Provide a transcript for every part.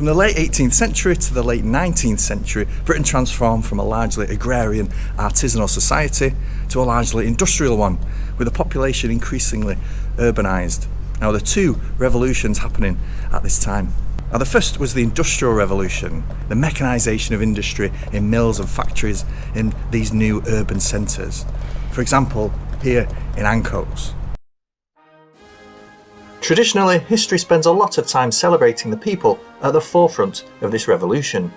From the late 18th century to the late 19th century, Britain transformed from a largely agrarian, artisanal society to a largely industrial one, with the population increasingly urbanised. Now, there are two revolutions happening at this time. Now, the first was the Industrial Revolution, the mechanisation of industry in mills and factories in these new urban centres. For example, here in Ancoats. Traditionally, history spends a lot of time celebrating the people at the forefront of this revolution.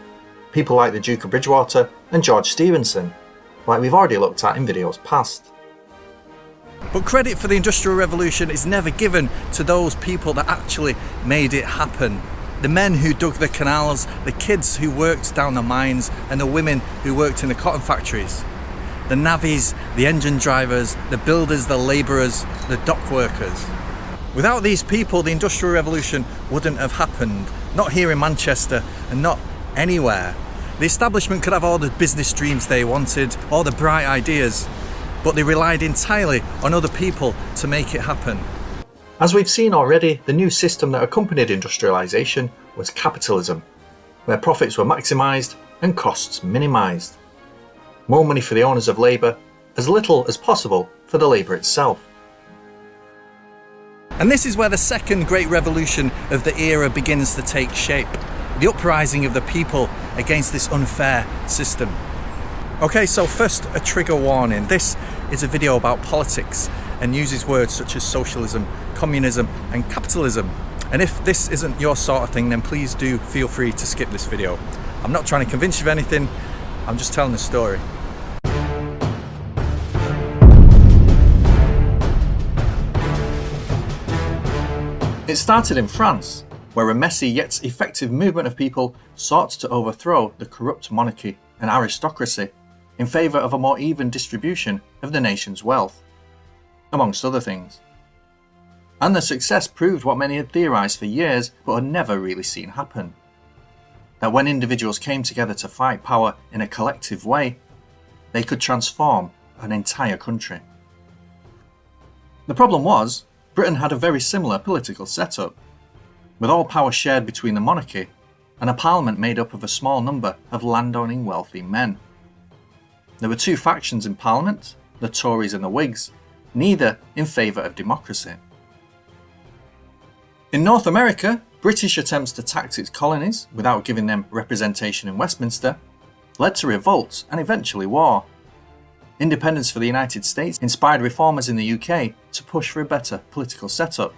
People like the Duke of Bridgewater and George Stephenson, like we've already looked at in videos past. But credit for the Industrial Revolution is never given to those people that actually made it happen. The men who dug the canals, the kids who worked down the mines, and the women who worked in the cotton factories. The navvies, the engine drivers, the builders, the labourers, the dock workers. Without these people, the Industrial Revolution wouldn't have happened. Not here in Manchester and not anywhere. The establishment could have all the business dreams they wanted, all the bright ideas, but they relied entirely on other people to make it happen. As we've seen already, the new system that accompanied industrialisation was capitalism, where profits were maximised and costs minimised. More money for the owners of labour, as little as possible for the labour itself. And this is where the second great revolution of the era begins to take shape. The uprising of the people against this unfair system. Okay, so first a trigger warning. This is a video about politics and uses words such as socialism, communism and capitalism. And if this isn't your sort of thing, then please do feel free to skip this video. I'm not trying to convince you of anything, I'm just telling the story. It started in France, where a messy yet effective movement of people sought to overthrow the corrupt monarchy and aristocracy in favour of a more even distribution of the nation's wealth, amongst other things. And the success proved what many had theorised for years but had never really seen happen. That when individuals came together to fight power in a collective way, they could transform an entire country. The problem was, Britain had a very similar political setup, with all power shared between the monarchy and a parliament made up of a small number of landowning wealthy men. There were two factions in parliament, the Tories and the Whigs, neither in favour of democracy. In North America, British attempts to tax its colonies without giving them representation in Westminster led to revolts and eventually war. Independence for the United States inspired reformers in the UK to push for a better political setup,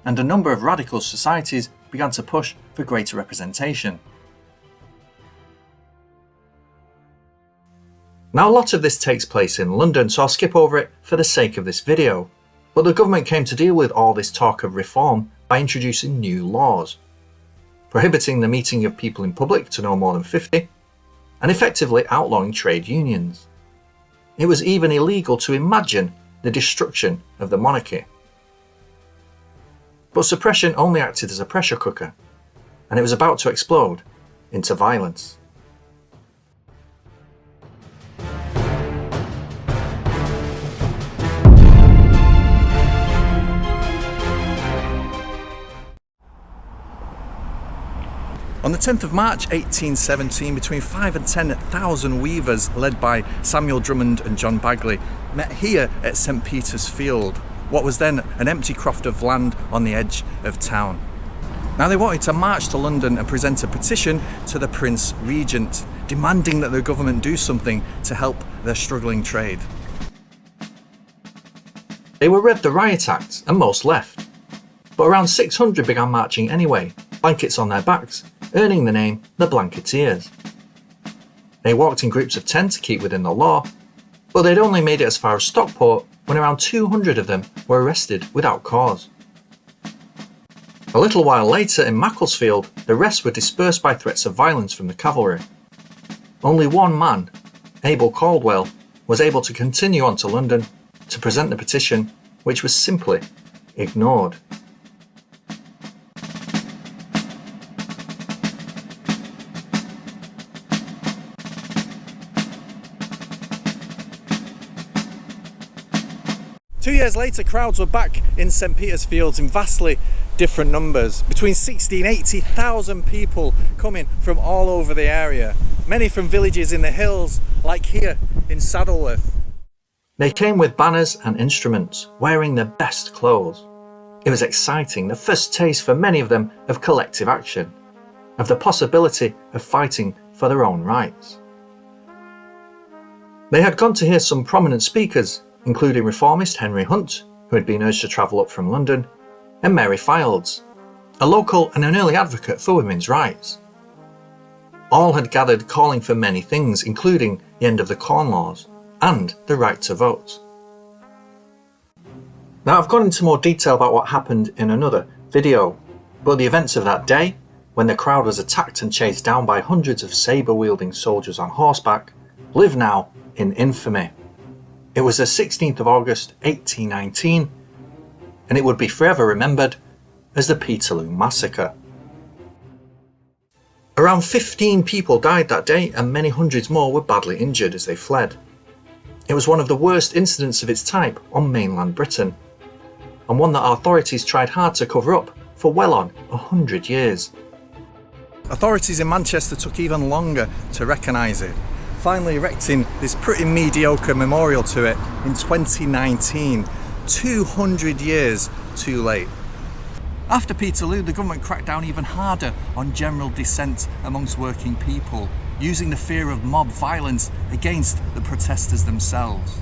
and a number of radical societies began to push for greater representation. Now, a lot of this takes place in London, so I'll skip over it for the sake of this video. But the government came to deal with all this talk of reform by introducing new laws, prohibiting the meeting of people in public to no more than 50, and effectively outlawing trade unions. It was even illegal to imagine the destruction of the monarchy. But suppression only acted as a pressure cooker, and it was about to explode into violence. On the 10th of March 1817, between 5,000 and 10,000 weavers, led by Samuel Drummond and John Bagley, met here at St. Peter's Field, what was then an empty croft of land on the edge of town. Now, they wanted to march to London and present a petition to the Prince Regent, demanding that the government do something to help their struggling trade. They were read the Riot Act and most left, but around 600 began marching anyway, blankets on their backs, earning the name the Blanketeers. They walked in groups of 10 to keep within the law, but they'd only made it as far as Stockport when around 200 of them were arrested without cause. A little while later in Macclesfield, the rest were dispersed by threats of violence from the cavalry. Only one man, Abel Caldwell, was able to continue on to London to present the petition, which was simply ignored. "2 years later, crowds were back in St. Peter's Fields in vastly different numbers, between 60 and 80,000 people coming from all over the area, many from villages in the hills like here in Saddleworth. They came with banners and instruments, wearing their best clothes. It was exciting, the first taste for many of them of collective action, of the possibility of fighting for their own rights. They had gone to hear some prominent speakers, including reformist Henry Hunt, who had been urged to travel up from London, and Mary Fildes, a local and an early advocate for women's rights. All had gathered calling for many things, including the end of the Corn Laws and the right to vote. Now, I've gone into more detail about what happened in another video, but the events of that day, when the crowd was attacked and chased down by hundreds of sabre-wielding soldiers on horseback, live now in infamy. It was the 16th of August 1819, and it would be forever remembered as the Peterloo Massacre. Around 15 people died that day, and many hundreds more were badly injured as they fled. It was one of the worst incidents of its type on mainland Britain, and one that authorities tried hard to cover up for well on 100 years. Authorities in Manchester took even longer to recognise it, finally erecting this pretty mediocre memorial to it in 2019, 200 years too late. After Peterloo, the government cracked down even harder on general dissent amongst working people, using the fear of mob violence against the protesters themselves.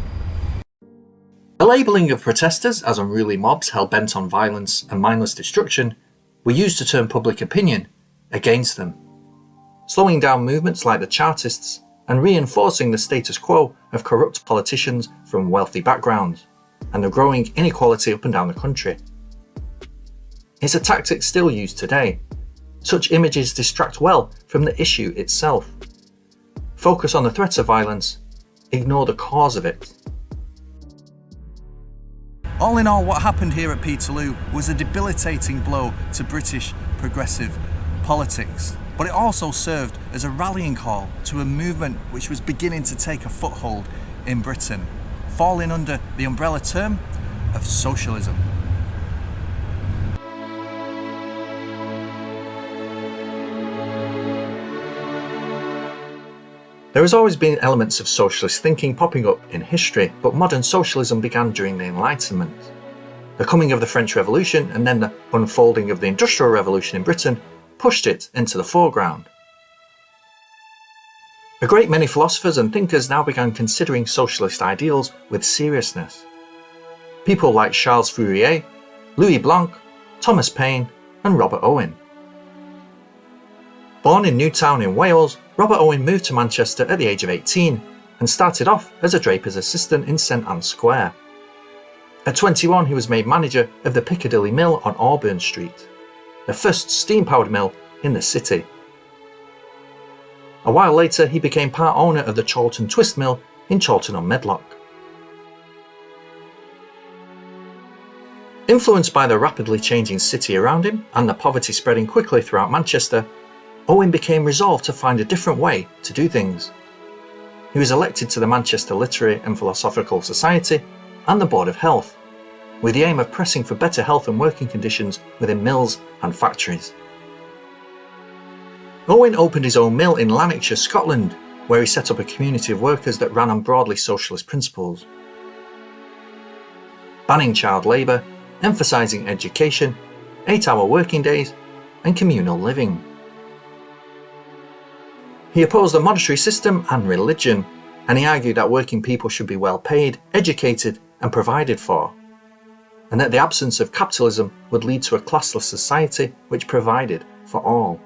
The labelling of protesters as unruly mobs hell-bent on violence and mindless destruction were used to turn public opinion against them, slowing down movements like the Chartists and reinforcing the status quo of corrupt politicians from wealthy backgrounds and the growing inequality up and down the country. It's a tactic still used today. Such images distract well from the issue itself. Focus on the threat of violence, ignore the cause of it. All in all, what happened here at Peterloo was a debilitating blow to British progressive politics, but it also served as a rallying call to a movement which was beginning to take a foothold in Britain, falling under the umbrella term of socialism. There has always been elements of socialist thinking popping up in history, but modern socialism began during the Enlightenment. The coming of the French Revolution and then the unfolding of the Industrial Revolution in Britain pushed it into the foreground. A great many philosophers and thinkers now began considering socialist ideals with seriousness. People like Charles Fourier, Louis Blanc, Thomas Paine, and Robert Owen. Born in Newtown in Wales, Robert Owen moved to Manchester at the age of 18 and started off as a draper's assistant in St Anne's Square. At 21, he was made manager of the Piccadilly Mill on Auburn Street, the first steam-powered mill in the city. A while later, he became part owner of the Chorlton Twist Mill in Chorlton-on-Medlock. Influenced by the rapidly changing city around him and the poverty spreading quickly throughout Manchester, Owen became resolved to find a different way to do things. He was elected to the Manchester Literary and Philosophical Society and the Board of Health, with the aim of pressing for better health and working conditions within mills and factories. Owen opened his own mill in Lanarkshire, Scotland, where he set up a community of workers that ran on broadly socialist principles, banning child labour, emphasising education, 8-hour working days, and communal living. He opposed the monetary system and religion, and he argued that working people should be well paid, educated, and provided for, and that the absence of capitalism would lead to a classless society which provided for all.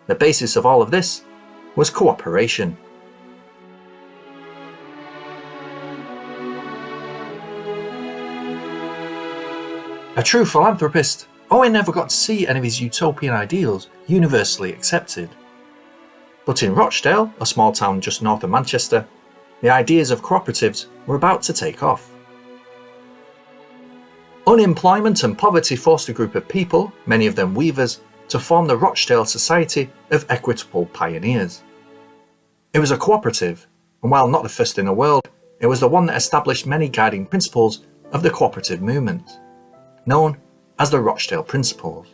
The basis of all of this was cooperation. A true philanthropist, Owen never got to see any of his utopian ideals universally accepted. But in Rochdale, a small town just north of Manchester, the ideas of cooperatives were about to take off. Unemployment and poverty forced a group of people, many of them weavers, to form the Rochdale Society of Equitable Pioneers. It was a cooperative, and while not the first in the world, it was the one that established many guiding principles of the cooperative movement, known as the Rochdale Principles.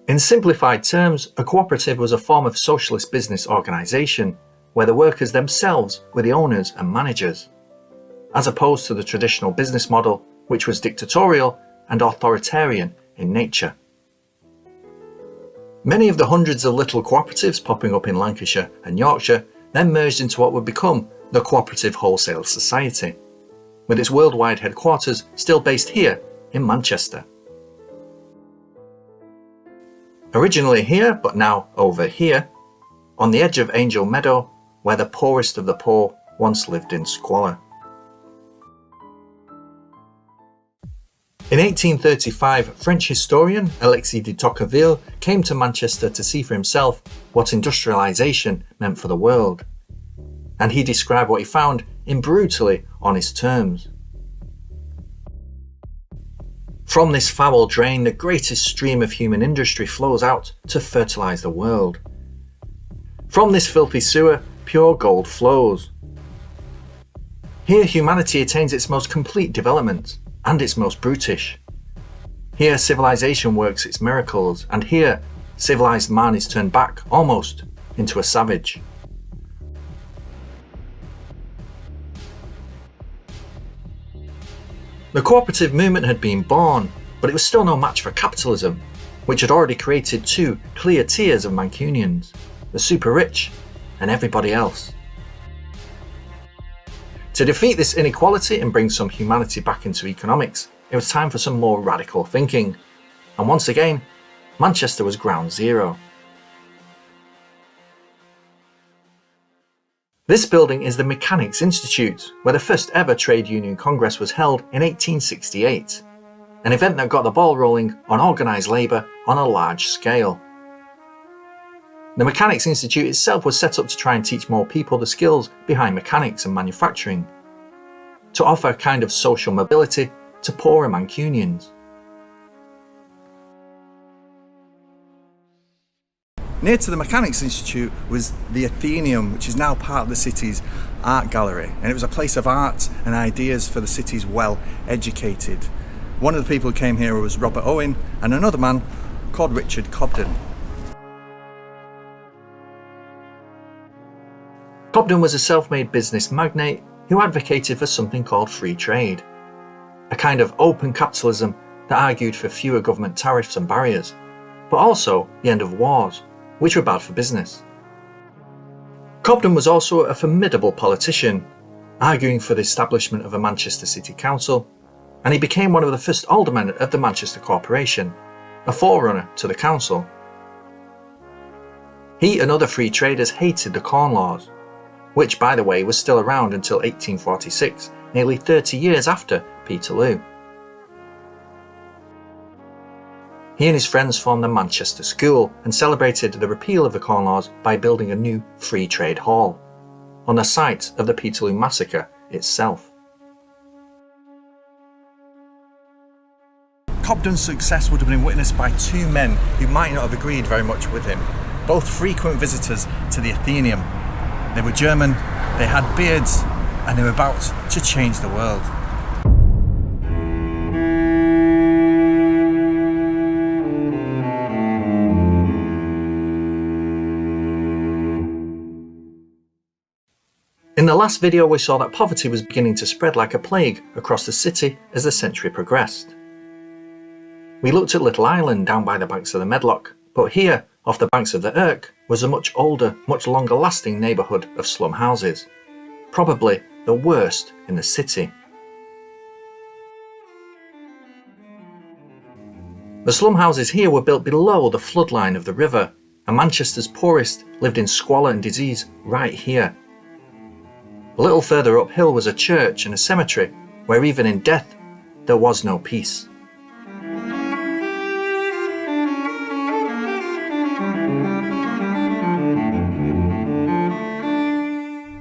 In simplified terms, a cooperative was a form of socialist business organisation where the workers themselves were the owners and managers, as opposed to the traditional business model, which was dictatorial and authoritarian in nature. Many of the hundreds of little cooperatives popping up in Lancashire and Yorkshire then merged into what would become the Cooperative Wholesale Society, with its worldwide headquarters still based here in Manchester. Originally here, but now over here, on the edge of Angel Meadow, where the poorest of the poor once lived in squalor. In 1835, French historian Alexis de Tocqueville came to Manchester to see for himself what industrialisation meant for the world, and he described what he found in brutally honest terms. From this foul drain, the greatest stream of human industry flows out to fertilise the world. From this filthy sewer, pure gold flows. Here humanity attains its most complete development, and its most brutish. Here civilization works its miracles, and here civilized man is turned back, almost, into a savage. The cooperative movement had been born, but it was still no match for capitalism, which had already created two clear tiers of Mancunians, the super rich and everybody else. To defeat this inequality and bring some humanity back into economics, it was time for some more radical thinking. And once again, Manchester was ground zero. This building is the Mechanics' Institute, where the first ever trade union congress was held in 1868, an event that got the ball rolling on organised labour on a large scale. The Mechanics' Institute itself was set up to try and teach more people the skills behind mechanics and manufacturing, to offer a kind of social mobility to poorer Mancunians. Near to the Mechanics' Institute was the Athenaeum, which is now part of the city's art gallery, and it was a place of art and ideas for the city's well-educated. One of the people who came here was Robert Owen, and another man called Richard Cobden. Cobden was a self-made business magnate who advocated for something called free trade, a kind of open capitalism that argued for fewer government tariffs and barriers, but also the end of wars, which were bad for business. Cobden was also a formidable politician, arguing for the establishment of a Manchester City Council, and he became one of the first aldermen of the Manchester Corporation, a forerunner to the council. He and other free traders hated the Corn Laws, which, by the way, was still around until 1846, nearly 30 years after Peterloo. He and his friends formed the Manchester School and celebrated the repeal of the Corn Laws by building a new free trade hall on the site of the Peterloo massacre itself. Cobden's success would have been witnessed by two men who might not have agreed very much with him, both frequent visitors to the Athenaeum. They were German, they had beards, and they were about to change the world. In the last video we saw that poverty was beginning to spread like a plague across the city as the century progressed. We looked at Little Island down by the banks of the Medlock, but here, off the banks of the Irk, was a much older, much longer lasting neighbourhood of slum houses, probably the worst in the city. The slum houses here were built below the floodline of the river, and Manchester's poorest lived in squalor and disease right here. A little further uphill was a church and a cemetery, where even in death there was no peace.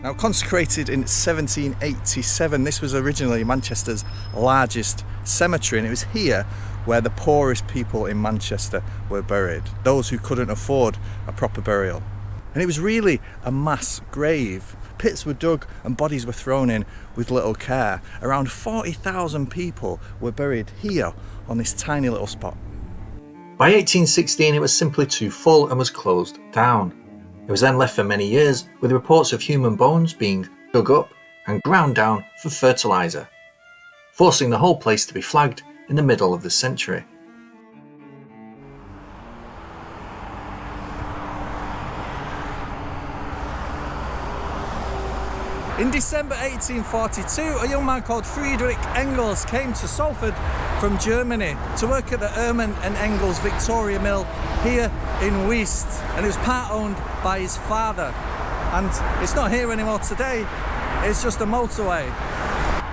Now, consecrated in 1787, this was originally Manchester's largest cemetery, and it was here where the poorest people in Manchester were buried, those who couldn't afford a proper burial. And it was really a mass grave. pits were dug and bodies were thrown in with little care. Around 40,000 people were buried here on this tiny little spot. By 1816 it was simply too full and was closed down. It was then left for many years with reports of human bones being dug up and ground down for fertiliser, forcing the whole place to be flagged in the middle of the century. In December 1842, a young man called Friedrich Engels came to Salford from Germany to work at the Ehrman and Engels Victoria Mill here in Weest, and it was part owned by his father. And it's not here anymore today, it's just a motorway.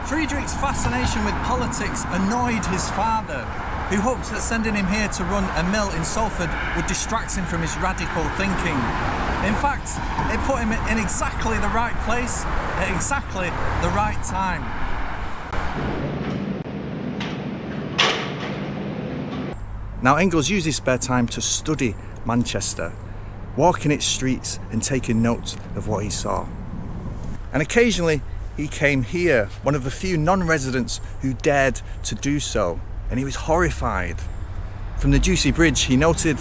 Friedrich's fascination with politics annoyed his father, who hoped that sending him here to run a mill in Salford would distract him from his radical thinking. In fact, it put him in exactly the right place at exactly the right time. Now, Engels used his spare time to study Manchester, walking its streets and taking notes of what he saw. And occasionally he came here, one of the few non-residents who dared to do so, and he was horrified. From the Ducie Bridge, he noted,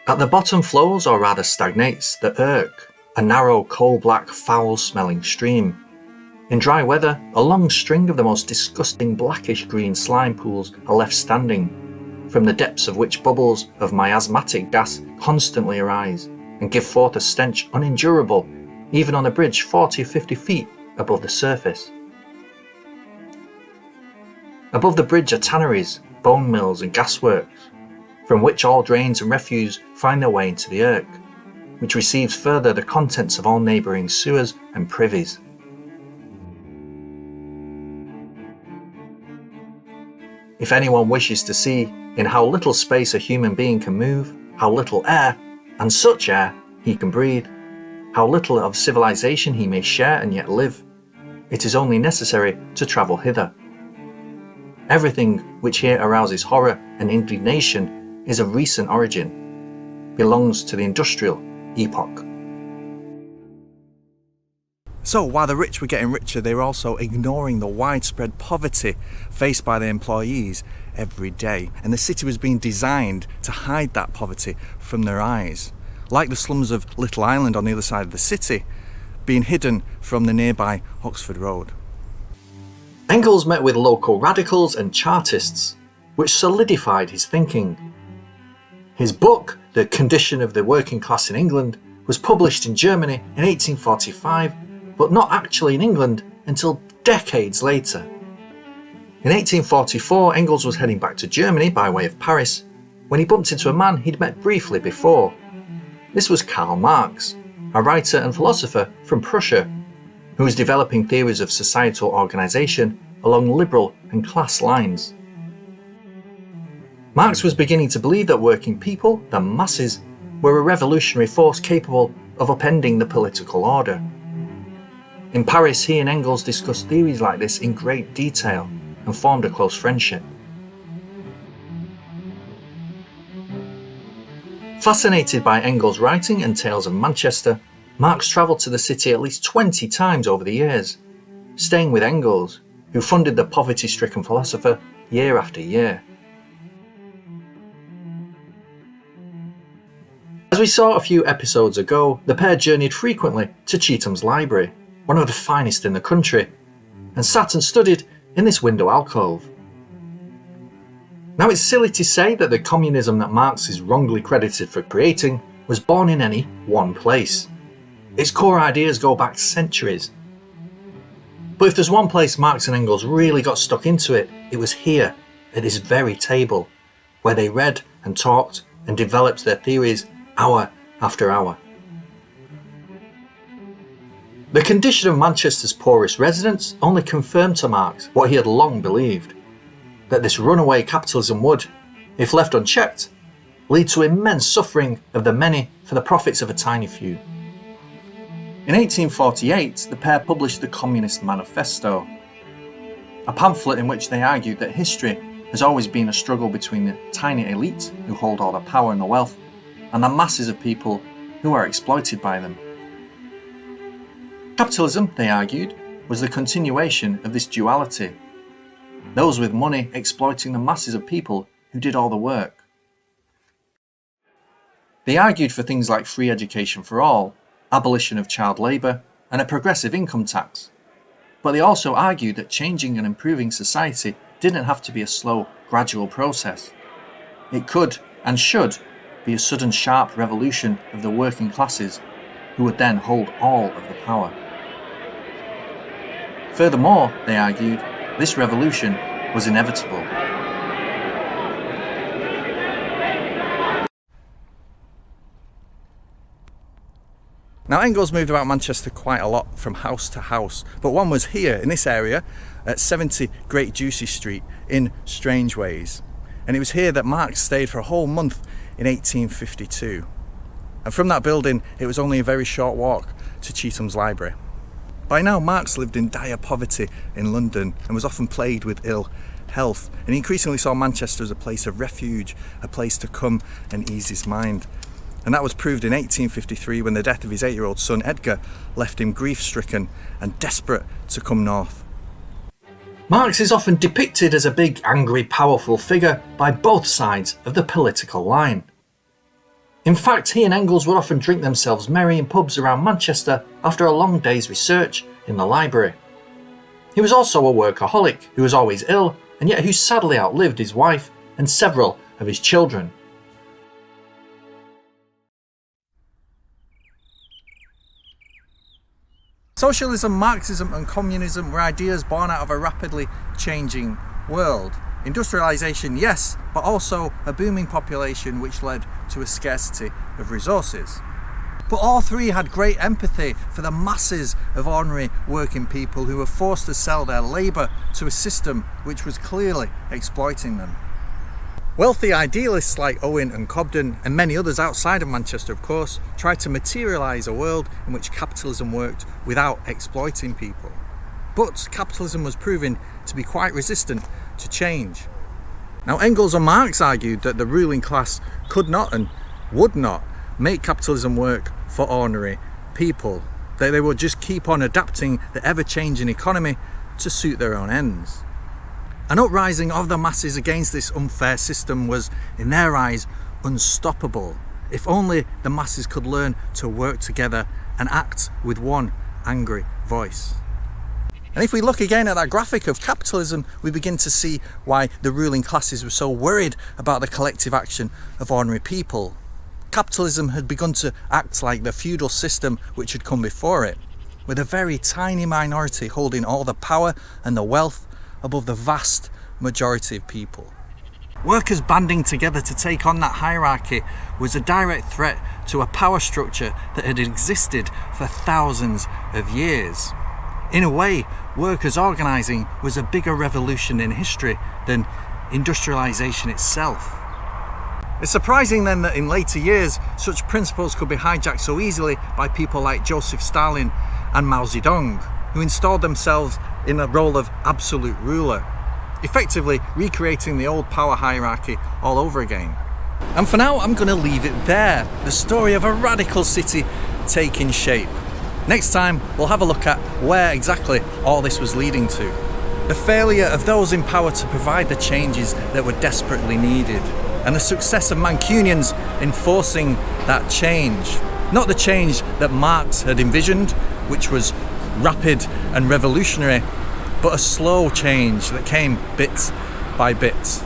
"At the bottom flows, or rather stagnates, the Irk, a narrow, coal-black, foul-smelling stream. In dry weather, a long string of the most disgusting blackish-green slime pools are left standing, from the depths of which bubbles of miasmatic gas constantly arise, and give forth a stench unendurable, even on a bridge 40 or 50 feet above the surface. Above the bridge are tanneries, bone mills and gasworks, from which all drains and refuse find their way into the Irk, which receives further the contents of all neighbouring sewers and privies. If anyone wishes to see in how little space a human being can move, how little air, and such air, he can breathe, how little of civilization he may share and yet live, it is only necessary to travel hither. Everything which here arouses horror and indignation is of recent origin, belongs to the industrial epoch." So while the rich were getting richer, they were also ignoring the widespread poverty faced by their employees every day. And the city was being designed to hide that poverty from their eyes, like the slums of Little Island on the other side of the city, being hidden from the nearby Oxford Road. Engels met with local radicals and Chartists, which solidified his thinking. His book, The Condition of the Working Class in England, was published in Germany in 1845, but not actually in England until decades later. In 1844, Engels was heading back to Germany by way of Paris when he bumped into a man he'd met briefly before. This was Karl Marx, a writer and philosopher from Prussia, who was developing theories of societal organisation along liberal and class lines. Marx was beginning to believe that working people, the masses, were a revolutionary force capable of upending the political order. In Paris, he and Engels discussed theories like this in great detail and formed a close friendship. Fascinated by Engels' writing and tales of Manchester, Marx travelled to the city at least 20 times over the years, staying with Engels, who funded the poverty-stricken philosopher year after year. As we saw a few episodes ago, the pair journeyed frequently to Chetham's Library, one of the finest in the country, and sat and studied in this window alcove. Now, it's silly to say that the communism that Marx is wrongly credited for creating was born in any one place. Its core ideas go back centuries. But if there's one place Marx and Engels really got stuck into it, it was here, at this very table, where they read and talked and developed their theories hour after hour. The condition of Manchester's poorest residents only confirmed to Marx what he had long believed, that this runaway capitalism would, if left unchecked, lead to immense suffering of the many for the profits of a tiny few. In 1848, the pair published the Communist Manifesto, a pamphlet in which they argued that history has always been a struggle between the tiny elite who hold all the power and the wealth, and the masses of people who are exploited by them. Capitalism, they argued, was the continuation of this duality. Those with money exploiting the masses of people who did all the work. They argued for things like free education for all, abolition of child labour, and a progressive income tax. But they also argued that changing and improving society didn't have to be a slow, gradual process. It could, and should, be a sudden sharp revolution of the working classes, who would then hold all of the power. Furthermore, they argued, this revolution was inevitable. Now, Engels moved about Manchester quite a lot from house to house, but one was here in this area at 70 Great Ducey Street in Strangeways. And it was here that Marx stayed for a whole month in 1852. And from that building, it was only a very short walk to Chetham's Library. By now, Marx lived in dire poverty in London and was often plagued with ill health. And he increasingly saw Manchester as a place of refuge, a place to come and ease his mind. And that was proved in 1853 when the death of his 8-year-old son Edgar left him grief-stricken and desperate to come north. Marx is often depicted as a big, angry, powerful figure by both sides of the political line. In fact, he and Engels would often drink themselves merry in pubs around Manchester after a long day's research in the library. He was also a workaholic who was always ill and yet who sadly outlived his wife and several of his children. Socialism, Marxism and communism were ideas born out of a rapidly changing world. Industrialisation, yes, but also a booming population which led to a scarcity of resources. But all three had great empathy for the masses of ordinary working people who were forced to sell their labour to a system which was clearly exploiting them. Wealthy idealists like Owen and Cobden, and many others outside of Manchester of course, tried to materialise a world in which capitalism worked without exploiting people. But capitalism was proving to be quite resistant to change. Now, Engels and Marx argued that the ruling class could not and would not make capitalism work for ordinary people, that they would just keep on adapting the ever-changing economy to suit their own ends. An uprising of the masses against this unfair system was, in their eyes, unstoppable, if only the masses could learn to work together and act with one angry voice. And if we look again at that graphic of capitalism, we begin to see why the ruling classes were so worried about the collective action of ordinary people. Capitalism had begun to act like the feudal system which had come before it, with a very tiny minority holding all the power and the wealth above the vast majority of people. Workers banding together to take on that hierarchy was a direct threat to a power structure that had existed for thousands of years. In a way, workers organising was a bigger revolution in history than industrialisation itself. It's surprising then that in later years, such principles could be hijacked so easily by people like Joseph Stalin and Mao Zedong, who installed themselves in a role of absolute ruler, effectively recreating the old power hierarchy all over again. And for now, I'm going to leave it there, the story of a radical city taking shape. Next time, we'll have a look at where exactly all this was leading to. The failure of those in power to provide the changes that were desperately needed, and the success of Mancunians in forcing that change. Not the change that Marx had envisioned, which was rapid and revolutionary, but a slow change that came bit by bit.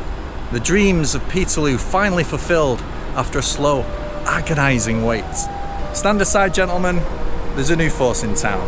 The dreams of Peterloo finally fulfilled after a slow, agonising wait. Stand aside, gentlemen, there's a new force in town.